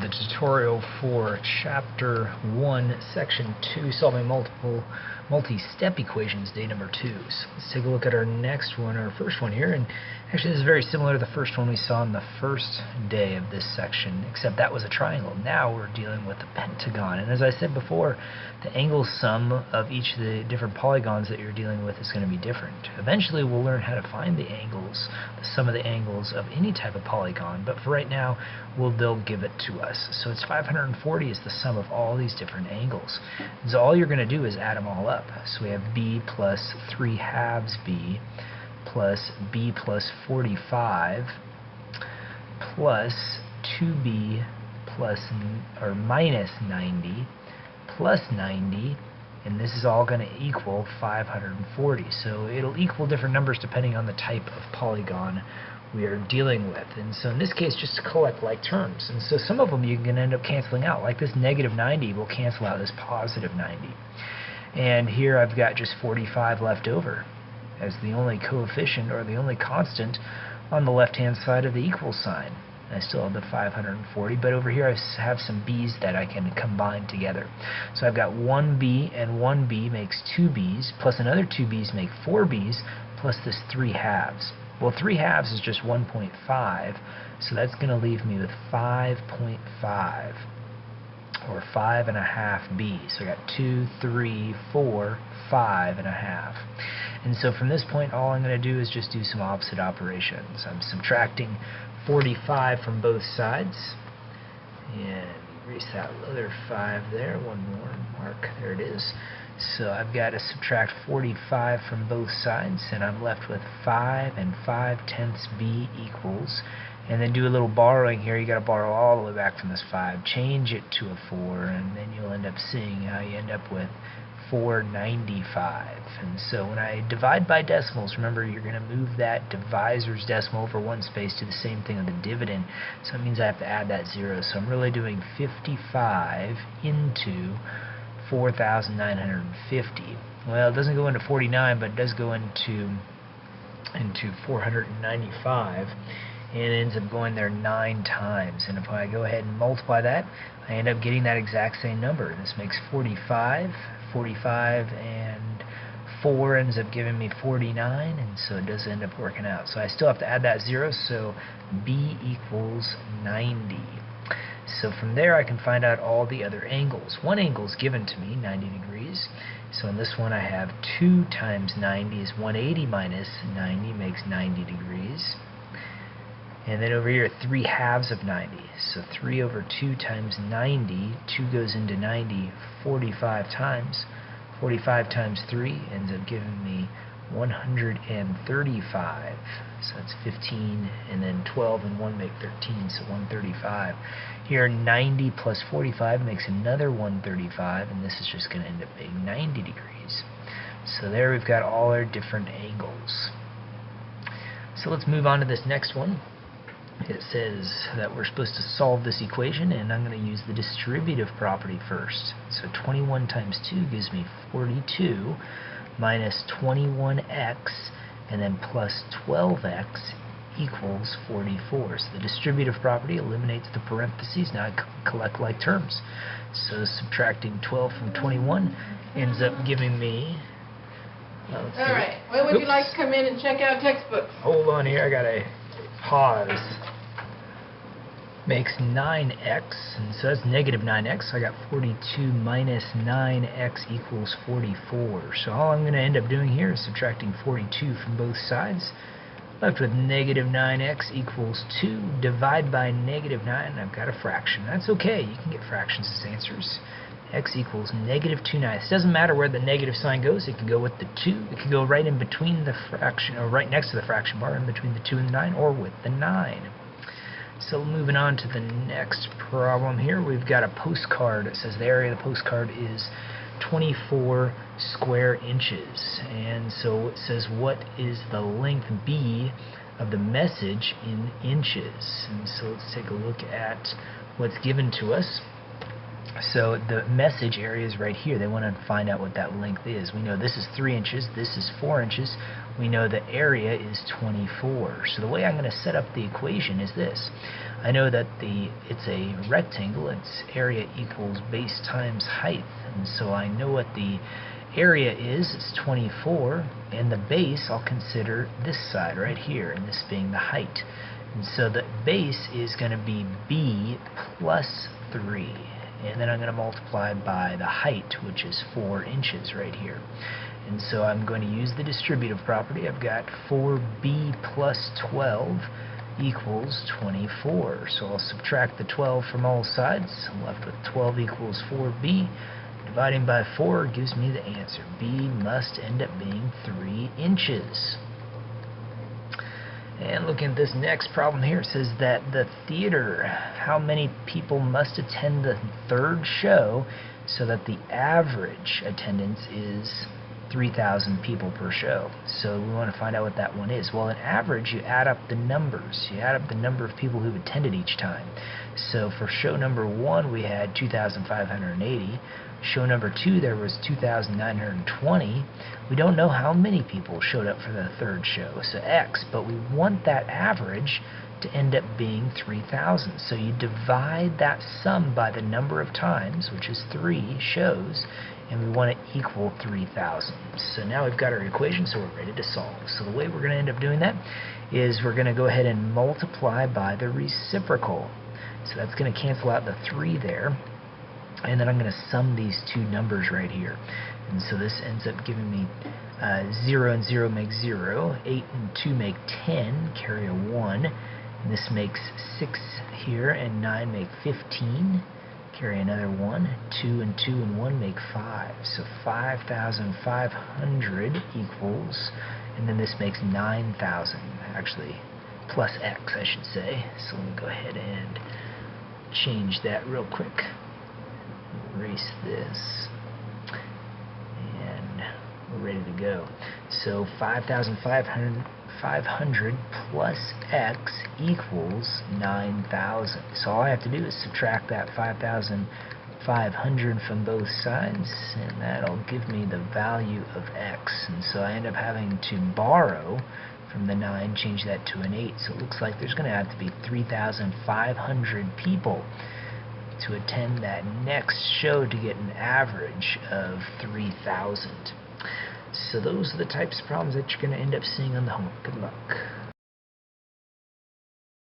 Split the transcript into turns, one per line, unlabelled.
the tutorial for Chapter 1, Section 2, solving multi-step equations, day number 2. So let's take a look at our next one, our first one here, and actually this is very similar to the first one we saw in the first day of this section, except that was a triangle. Now we're dealing with a pentagon, and as I said before, the angle sum of each of the different polygons that you're dealing with is going to be different. Eventually we'll learn how to find the angles, the sum of the angles of any type of polygon, but for right now they'll give it to us. So it's 540 is the sum of all these different angles. And so all you're going to do is add them all up. So we have b plus 3 halves b plus b plus 45 plus 2b plus or minus 90 plus 90, and this is all going to equal 540. So it'll equal different numbers depending on the type of polygon we are dealing with. And so in this case, just to collect like terms. And so some of them you can end up canceling out. Like this negative 90 will cancel out this positive 90. And here I've got just 45 left over as the only coefficient or the only constant on the left-hand side of the equal sign. I still have the 540, but over here I have some b's that I can combine together. So I've got 1b and 1b makes 2b's, plus another 2b's make 4b's, plus this 3 halves. Well, 3 halves is just 1.5, so that's going to leave me with 5.5, or 5.5b. So I got 2, 3, 4, 5.5. And so from this point, all I'm going to do is just do some opposite operations. I'm subtracting 45 from both sides, and erase that other 5 there, one more mark, there it is. So I've got to subtract 45 from both sides, and I'm left with 5 and 5/10 b equals, and then do a little borrowing here. You got to borrow all the way back from this 5, change it to a 4, and then you'll end up seeing how you end up with 495. And so when I divide by decimals, remember you're going to move that divisor's decimal over one space, do the same thing with the dividend. So it means I have to add that 0. So I'm really doing 55 into 4,950. Well, it doesn't go into 49, but it does go into 495, and it ends up going there 9 times. And if I go ahead and multiply that, I end up getting that exact same number. This makes 45, and 4 ends up giving me 49, and so it does end up working out. So I still have to add that 0, so b equals 90. So from there I can find out all the other angles. One angle is given to me, 90 degrees. So in this one I have 2 times 90 is 180 minus 90 makes 90 degrees. And then over here, 3 halves of 90. So 3 over 2 times 90, 2 goes into 90 45 times. 45 times 3 ends up giving me 135. So that's 15, and then 12 and 1 make 13, so 135. Here, 90 plus 45 makes another 135, and this is just going to end up being 90 degrees. So there we've got all our different angles. So let's move on to this next one. It says that we're supposed to solve this equation, and I'm going to use the distributive property first. So 21 times 2 gives me 42 minus 21x and then plus 12x equals 44. So the distributive property eliminates the parentheses. Now I collect like terms. So subtracting 12 from 21 ends up giving me...
Alright, when would you like to come in and check out textbooks?
Hold on here, I got to pause. Makes 9x, and so that's negative 9x. So I got 42 minus 9x equals 44. So all I'm going to end up doing here is subtracting 42 from both sides. Left with negative 9x equals 2. Divide by negative 9, and I've got a fraction. That's okay, you can get fractions as answers. X equals negative 2/9. It doesn't matter where the negative sign goes. It can go with the 2. It can go right in between the fraction, or right next to the fraction bar, in between the 2 and the 9, or with the 9. So moving on to the next problem here, we've got a postcard. It says the area of the postcard is 24 square inches. And so it says what is the length B of the message in inches. And so let's take a look at what's given to us. So the message area is right here. They want to find out what that length is. We know this is 3 inches, this is 4 inches. we know the area is 24. So the way I'm going to set up the equation is this. I know that it's a rectangle, its area equals base times height, and so I know what the area is. It's 24, and the base I'll consider this side right here, and this being the height. And so the base is going to be b plus 3, and then I'm going to multiply by the height, which is 4 inches right here. And so I'm going to use the distributive property. I've got 4b plus 12 equals 24. So I'll subtract the 12 from all sides. I'm left with 12 equals 4b. Dividing by 4 gives me the answer. B must end up being 3 inches. And looking at this next problem here, it says that the theater, how many people must attend the third show so that the average attendance is 3,000 people per show. So we want to find out what that one is. Well, in average, you add up the numbers. You add up the number of people who've attended each time. So for show number 1, we had 2,580. Show number 2, there was 2,920. We don't know how many people showed up for the third show, so X, but we want that average to end up being 3,000. So you divide that sum by the number of times, which is 3 shows, and we want to equal 3,000. So now we've got our equation, so we're ready to solve. So the way we're going to end up doing that is we're going to go ahead and multiply by the reciprocal. So that's going to cancel out the 3 there, and then I'm going to sum these two numbers right here. And so this ends up giving me 0 and 0 make 0, 8 and 2 make 10, carry a 1, and this makes 6 here, and 9 make 15, carry another 1, 2 and 2 and 1 make 5, so 5,500 equals, and then this makes 9,000, actually plus X I should say. So let me go ahead and change that real quick. Erase this, and we're ready to go. So 5,500 plus X equals 9,000. So all I have to do is subtract that 5,500 from both sides, and that'll give me the value of X. And so I end up having to borrow from the 9, change that to an 8. So it looks like there's going to have to be 3,500 people to attend that next show to get an average of 3,000. So those are the types of problems that you're going to end up seeing on the homework. Good luck.